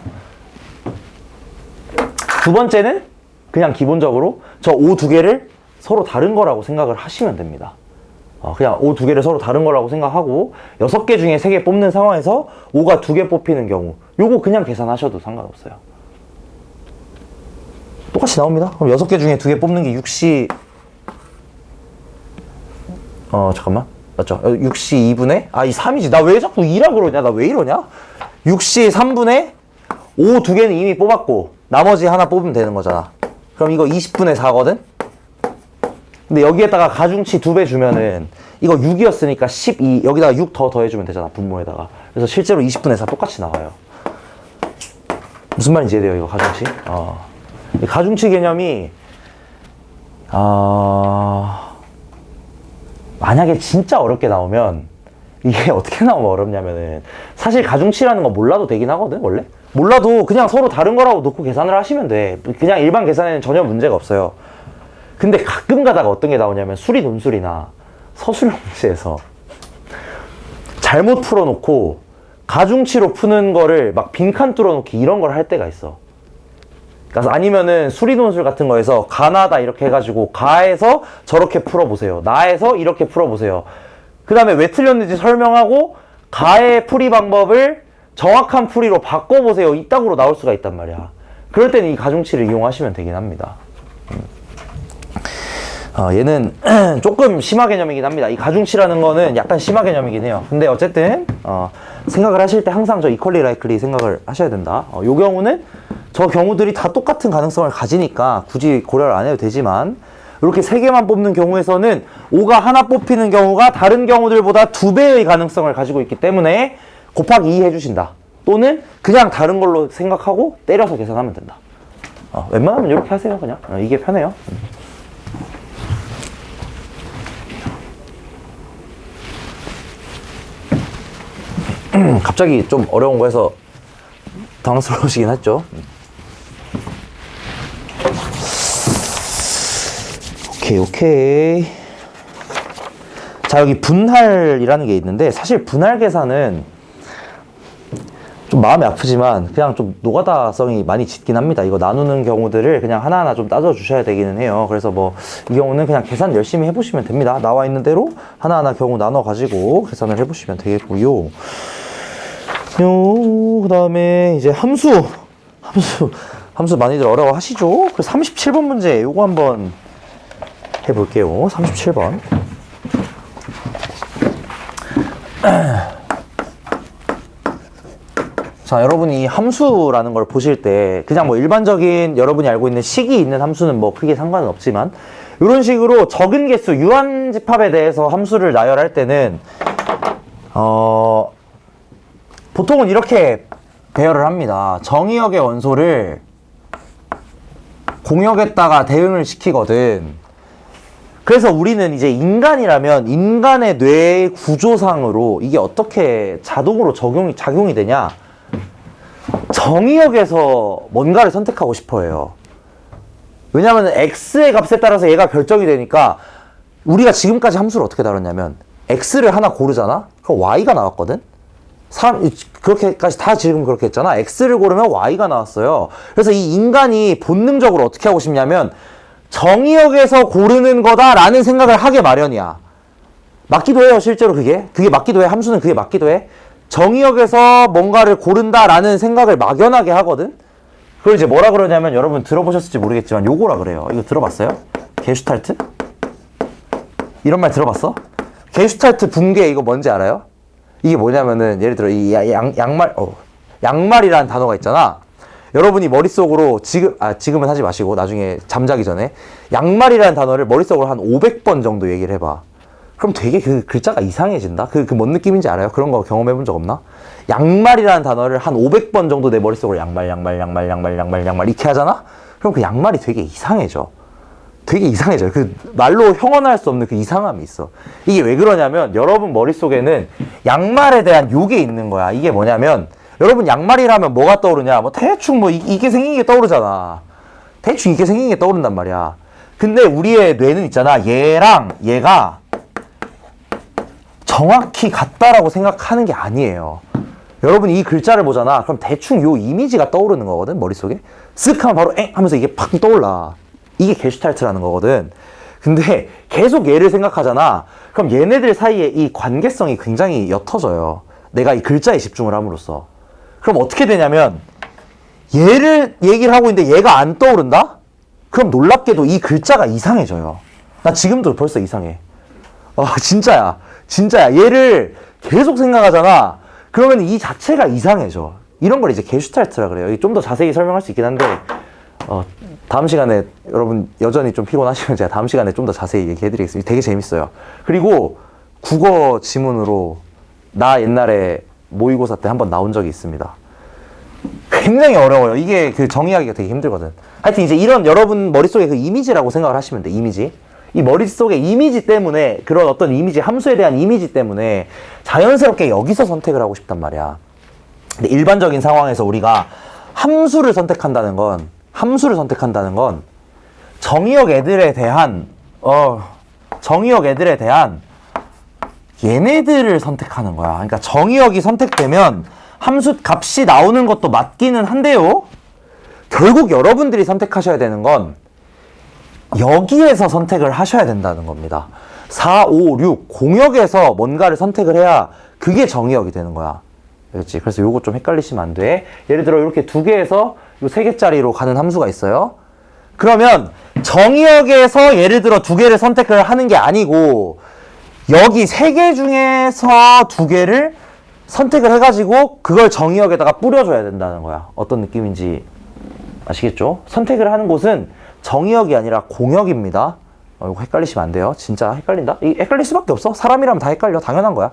두 번째는 그냥 기본적으로 저 5 2개를 서로 다른 거라고 생각을 하시면 됩니다. 그냥 5 2개를 서로 다른 거라고 생각하고 6개 중에 3개 뽑는 상황에서 5가 2개 뽑히는 경우 요거 그냥 계산하셔도 상관없어요. 똑같이 나옵니다. 그럼 6개 중에 2개 뽑는 게 6시 잠깐만 맞죠? 6시 2분의 이 3이지. 나 왜 자꾸 2라 그러냐? 나 왜 이러냐? 6시 3분의 5 2개는 이미 뽑았고 나머지 하나 뽑으면 되는 거잖아. 그럼 이거 20분의 4거든? 근데 여기에다가 가중치 2배 주면은 이거 6이었으니까 12 여기다가 6 더 더해주면 되잖아. 분모에다가. 그래서 실제로 20분의 4 똑같이 나와요. 무슨 말인지 이해돼요? 이거 가중치? 이 가중치 개념이 만약에 진짜 어렵게 나오면 이게 어떻게 나오면 어렵냐면은 사실 가중치라는 거 몰라도 되긴 하거든 원래. 몰라도 그냥 서로 다른 거라고 놓고 계산을 하시면 돼. 그냥 일반 계산에는 전혀 문제가 없어요. 근데 가끔 가다가 어떤 게 나오냐면 수리 논술이나 서술형 문제에서 잘못 풀어놓고 가중치로 푸는 거를 막 빈칸 뚫어놓기 이런 걸 할 때가 있어. 그래서 아니면은 수리 논술 같은 거에서 가나다 이렇게 해가지고 가에서 저렇게 풀어보세요. 나에서 이렇게 풀어보세요. 그 다음에 왜 틀렸는지 설명하고 가의 풀이 방법을 정확한 풀이로 바꿔보세요. 이따구로 나올 수가 있단 말이야. 그럴 때는 이 가중치를 이용하시면 되긴 합니다. 얘는 조금 심화 개념이긴 합니다. 이 가중치라는 거는 약간 심화 개념이긴 해요. 근데 어쨌든 생각을 하실 때 항상 저 이퀄리 라이클리 생각을 하셔야 된다. 요 경우는 저 경우들이 다 똑같은 가능성을 가지니까 굳이 고려를 안 해도 되지만 이렇게 3개만 뽑는 경우에서는 5가 하나 뽑히는 경우가 다른 경우들보다 2배의 가능성을 가지고 있기 때문에 곱하기 2 해주신다. 또는 그냥 다른 걸로 생각하고 때려서 계산하면 된다. 웬만하면 이렇게 하세요. 그냥 이게 편해요. 갑자기 좀 어려운 거 해서 당황스러우시긴 했죠. 오케이. 자, 여기 분할이라는 게 있는데 사실 분할 계산은 좀 마음이 아프지만 그냥 좀 노가다성이 많이 짙긴 합니다. 이거 나누는 경우들을 그냥 하나하나 좀 따져 주셔야 되기는 해요. 그래서 뭐 이 경우는 그냥 계산 열심히 해보시면 됩니다. 나와 있는 대로 하나하나 경우 나눠 가지고 계산을 해보시면 되겠고요. 그 다음에 이제 함수 많이들 어려워 하시죠? 그래서 37번 문제 요거 한번 해볼게요. 37번. 자, 여러분이 이 함수라는 걸 보실 때 그냥 뭐 일반적인 여러분이 알고 있는 식이 있는 함수는 뭐 크게 상관은 없지만 이런 식으로 적은 개수 유한집합에 대해서 함수를 나열할 때는 보통은 이렇게 배열을 합니다. 정의역의 원소를 공역에다가 대응을 시키거든. 그래서 우리는 이제 인간이라면 인간의 뇌의 구조상으로 이게 어떻게 자동으로 작용이 되냐? 정의역에서 뭔가를 선택하고 싶어 해요. 왜냐하면 x의 값에 따라서 얘가 결정이 되니까 우리가 지금까지 함수를 어떻게 다뤘냐면 x를 하나 고르잖아? 그럼 y가 나왔거든? 그렇게까지 다 지금 그렇게 했잖아. x를 고르면 y가 나왔어요. 그래서 이 인간이 본능적으로 어떻게 하고 싶냐면 정의역에서 고르는 거다라는 생각을 하게 마련이야. 맞기도 해요, 실제로 그게. 그게 맞기도 해. 함수는 그게 맞기도 해. 정의역에서 뭔가를 고른다라는 생각을 막연하게 하거든? 그걸 이제 뭐라 그러냐면 여러분 들어보셨을지 모르겠지만 요거라 그래요. 이거 들어봤어요? 게슈탈트? 이런 말 들어봤어? 게슈탈트 붕괴 이거 뭔지 알아요? 이게 뭐냐면은 예를 들어 이 양말이라는 단어가 있잖아. 여러분이 머릿속으로 지금은 하지 마시고 나중에 잠자기 전에 양말이라는 단어를 머릿속으로 한 500번 정도 얘기를 해봐. 그럼 되게 그 글자가 이상해진다? 그 뭔 느낌인지 알아요? 그런 거 경험해 본 적 없나? 양말이라는 단어를 한 500번 정도 내 머릿속으로 양말 이렇게 하잖아? 그럼 그 양말이 되게 이상해져. 되게 이상해져요. 그 말로 형언할 수 없는 그 이상함이 있어. 이게 왜 그러냐면 여러분 머릿속에는 양말에 대한 요게 있는 거야. 이게 뭐냐면 여러분 양말이라면 뭐가 떠오르냐? 뭐 대충 뭐 이게 생긴 게 떠오르잖아. 대충 이게 생긴 게 떠오른단 말이야. 근데 우리의 뇌는 있잖아. 얘랑 얘가 정확히 같다라고 생각하는 게 아니에요. 여러분이 이 글자를 보잖아. 그럼 대충 요 이미지가 떠오르는 거거든, 머릿속에. 쓱 하면 바로 엥 하면서 이게 팍 떠올라. 이게 게슈탈트라는 거거든. 근데 계속 얘를 생각하잖아. 그럼 얘네들 사이에 이 관계성이 굉장히 옅어져요. 내가 이 글자에 집중을 함으로써. 그럼 어떻게 되냐면 얘를 얘기를 하고 있는데 얘가 안 떠오른다? 그럼 놀랍게도 이 글자가 이상해져요. 나 지금도 벌써 이상해. 진짜야. 진짜야. 얘를 계속 생각하잖아. 그러면 이 자체가 이상해져. 이런 걸 이제 게슈탈트라 그래요. 좀 더 자세히 설명할 수 있긴 한데 다음 시간에 여러분 여전히 좀 피곤하시면 제가 다음 시간에 좀 더 자세히 얘기해드리겠습니다. 되게 재밌어요. 그리고 국어 지문으로 나 옛날에 모의고사 때 한번 나온 적이 있습니다. 굉장히 어려워요. 이게 그 정의하기가 되게 힘들거든. 하여튼 이제 이런 여러분 머릿속에 그 이미지라고 생각을 하시면 돼. 이미지. 이 머릿속에 이미지 때문에 그런 어떤 이미지, 함수에 대한 이미지 때문에 자연스럽게 여기서 선택을 하고 싶단 말이야. 근데 일반적인 상황에서 우리가 함수를 선택한다는 건 정의역 애들에 대한 얘네들을 선택하는 거야. 그러니까 정의역이 선택되면 함수 값이 나오는 것도 맞기는 한데요. 결국 여러분들이 선택하셔야 되는 건 여기에서 선택을 하셔야 된다는 겁니다. 4, 5, 6 공역에서 뭔가를 선택을 해야 그게 정의역이 되는 거야. 그렇지? 그래서 요거 좀 헷갈리시면 안 돼. 예를 들어 이렇게 2개에서 요 3개짜리로 가는 함수가 있어요. 그러면 정의역에서 예를 들어 2개를 선택을 하는 게 아니고 여기 3개 중에서 2개를 선택을 해가지고 그걸 정의역에다가 뿌려줘야 된다는 거야. 어떤 느낌인지 아시겠죠? 선택을 하는 곳은 정의역이 아니라 공역입니다. 이거 헷갈리시면 안 돼요. 진짜 헷갈린다? 헷갈릴 수밖에 없어. 사람이라면 다 헷갈려. 당연한 거야.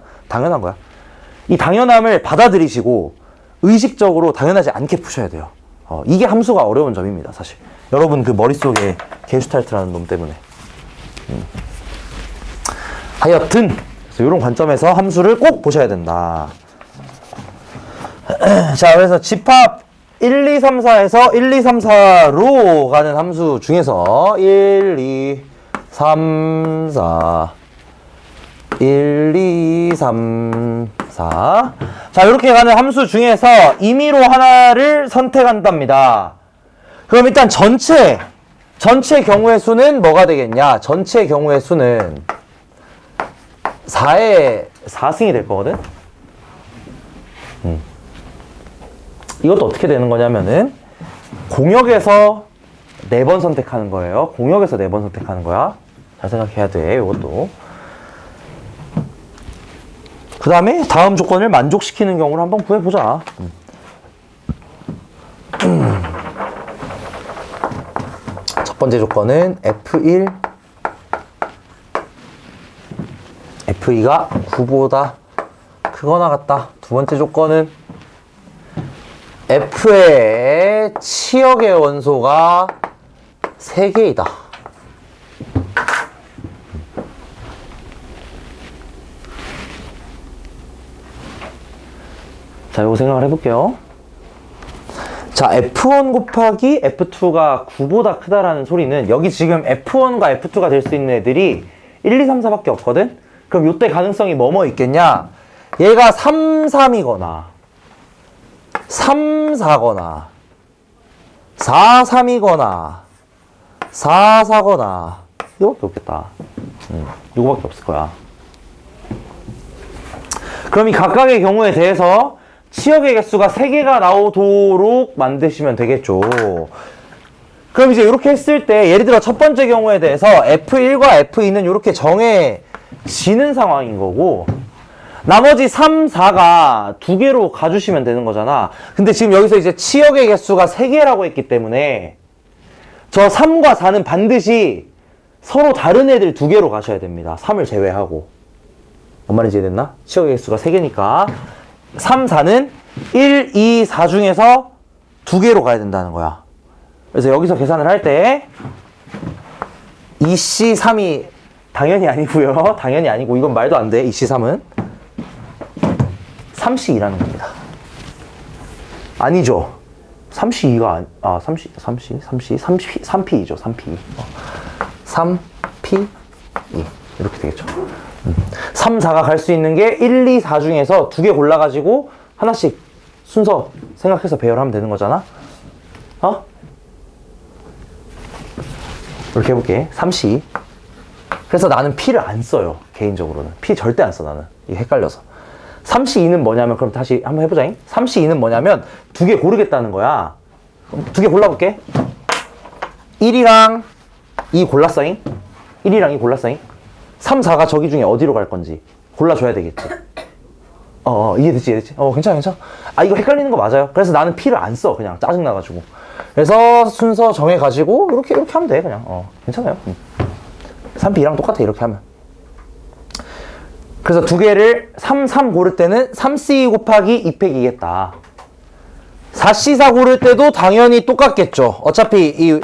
이 당연함을 받아들이시고 의식적으로 당연하지 않게 푸셔야 돼요. 이게 함수가 어려운 점입니다, 사실. 여러분 그 머릿속에 게슈탈트라는 놈 때문에. 하여튼 그래서 이런 관점에서 함수를 꼭 보셔야 된다. 자, 그래서 집합 1, 2, 3, 4에서 1, 2, 3, 4로 가는 함수 중에서 1, 2, 3, 4 1, 2, 3, 4 자, 이렇게 가는 함수 중에서 임의로 하나를 선택한답니다. 그럼 일단 전체 경우의 수는 뭐가 되겠냐? 전체 경우의 수는 4의 4승이 될 거거든? 이것도 어떻게 되는 거냐면은 공역에서 4번 선택하는 거예요. 공역에서 4번 선택하는 거야. 잘 생각해야 돼, 이것도. 그 다음에 다음 조건을 만족시키는 경우를 한번 구해보자. 첫 번째 조건은 F1, F2가 9보다 크거나 같다. 두 번째 조건은 F의 치역의 원소가 3개이다. 자, 요거 생각을 해볼게요. 자, F1 곱하기 F2가 9보다 크다라는 소리는 여기 지금 F1과 F2가 될 수 있는 애들이 1, 2, 3, 4밖에 없거든? 그럼 요때 가능성이 뭐뭐 있겠냐? 얘가 3, 3이거나 3, 4거나 4, 3이거나 4, 4거나 이거밖에 없겠다. 이거밖에 없을 거야. 그럼 이 각각의 경우에 대해서 치역의 개수가 3개가 나오도록 만드시면 되겠죠. 그럼 이제 이렇게 했을 때 예를 들어 첫 번째 경우에 대해서 F1과 F2는 이렇게 정해지는 상황인 거고 나머지 3, 4가 2개로 가주시면 되는 거잖아. 근데 지금 여기서 이제 치역의 개수가 3개라고 했기 때문에 저 3과 4는 반드시 서로 다른 애들 2개로 가셔야 됩니다. 3을 제외하고. 뭔 말인지 이해됐나? 치역의 개수가 3개니까 3, 4는 1, 2, 4 중에서 2개로 가야 된다는 거야. 그래서 여기서 계산을 할 때 2C, 3이 당연히 아니고요. 당연히 아니고 이건 말도 안 돼. 2C, 3은 3C2라는 겁니다. 아니죠. 3C2가 3P2죠. 3P2. 3P2 이렇게 되겠죠. 3, 4가 갈 수 있는 게 1, 2, 4 중에서 2개 골라가지고 하나씩 순서 생각해서 배열하면 되는 거잖아. 어? 이렇게 해볼게. 3C. 그래서 나는 P를 안 써요. 개인적으로는. P 절대 안 써, 나는. 이게 헷갈려서. 3C2는 뭐냐면, 그럼 다시 한번 해보자잉. 3C2는 뭐냐면, 2개 고르겠다는 거야. 2개 골라볼게. 1이랑 2 골랐어잉? 1이랑 2 골랐어잉? 3, 4가 저기 중에 어디로 갈 건지 골라줘야 되겠지. 이해됐지? 괜찮아. 이거 헷갈리는 거 맞아요. 그래서 나는 P를 안 써. 그냥 짜증나가지고. 그래서 순서 정해가지고, 이렇게 하면 돼. 그냥. 괜찮아요. 3P랑 똑같아. 이렇게 하면. 그래서 2개를 3, 3 고를 때는 3C 곱하기 2팩이겠다. 4C, 4 고를 때도 당연히 똑같겠죠. 어차피 이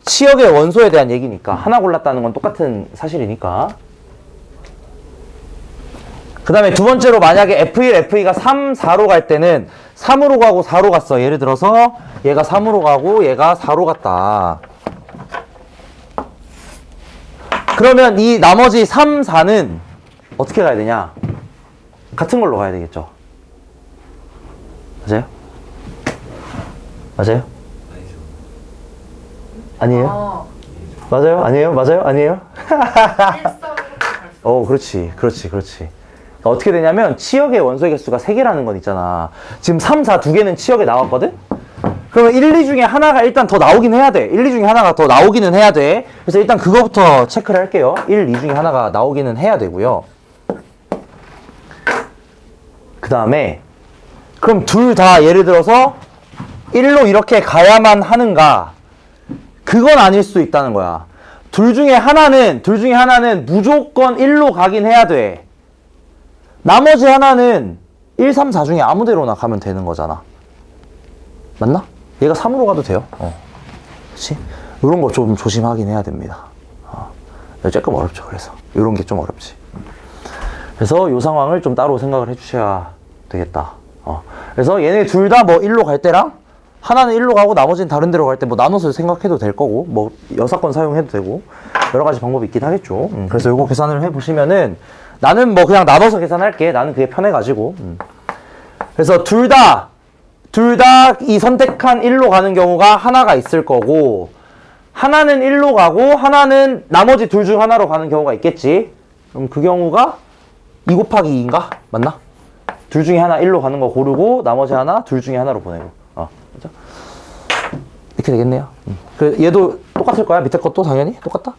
치역의 원소에 대한 얘기니까. 하나 골랐다는 건 똑같은 사실이니까. 그 다음에 두 번째로 만약에 F1, F2가 3, 4로 갈 때는 3으로 가고 4로 갔어. 예를 들어서 얘가 3으로 가고 얘가 4로 갔다. 그러면 이 나머지 3, 4는 어떻게 가야 되냐? 같은 걸로 가야 되겠죠. 맞아요? 맞아요? 아니에요? 맞아요? 아니에요? 맞아요? 아니에요? 그렇지. 어떻게 되냐면 치역의 원소의 개수가 3개라는 건 있잖아. 지금 3, 4 2개는 치역에 나왔거든? 그러면 1, 2 중에 하나가 일단 더 나오긴 해야 돼. 1, 2 중에 하나가 더 나오기는 해야 돼. 그래서 일단 그거부터 체크를 할게요. 1, 2 중에 하나가 나오기는 해야 되고요. 그 다음에 그럼 둘 다 예를 들어서 1로 이렇게 가야만 하는가? 그건 아닐 수 있다는 거야. 둘 중에 하나는 무조건 1로 가긴 해야 돼. 나머지 하나는 1, 3, 4 중에 아무 데로나 가면 되는 거잖아. 맞나? 얘가 3으로 가도 돼요. 그치? 이런 거 좀 조심하긴 해야 됩니다. 조금 어렵죠. 그래서 이런 게 좀 어렵지. 그래서 이 상황을 좀 따로 생각을 해주셔야 되겠다. 그래서 얘네 둘 다 뭐 1로 갈 때랑 하나는 1로 가고 나머지는 다른 데로 갈 때 뭐 나눠서 생각해도 될 거고 뭐 여사건 사용해도 되고 여러 가지 방법이 있긴 하겠죠. 그래서 이거 계산을 해보시면은 나는 뭐 그냥 나눠서 계산할게. 나는 그게 편해가지고. 그래서 둘 다 이 선택한 1로 가는 경우가 하나가 있을 거고 하나는 1로 가고 하나는 나머지 둘 중 하나로 가는 경우가 있겠지. 그럼 그 경우가 2 곱하기 2인가? 맞나? 둘 중에 하나 1로 가는 거 고르고 나머지 하나 둘 중에 하나로 보내고. 그죠? 이렇게 되겠네요. 그 얘도 똑같을 거야. 밑에 것도 당연히 똑같다.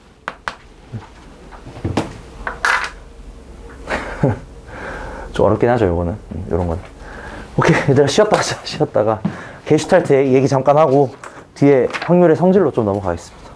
좀 어렵긴 하죠. 요거는 요런 건. 오케이, 얘들아 쉬었다 하자. 쉬었다가 게슈탈트 얘기 잠깐 하고 뒤에 확률의 성질로 좀 넘어가겠습니다.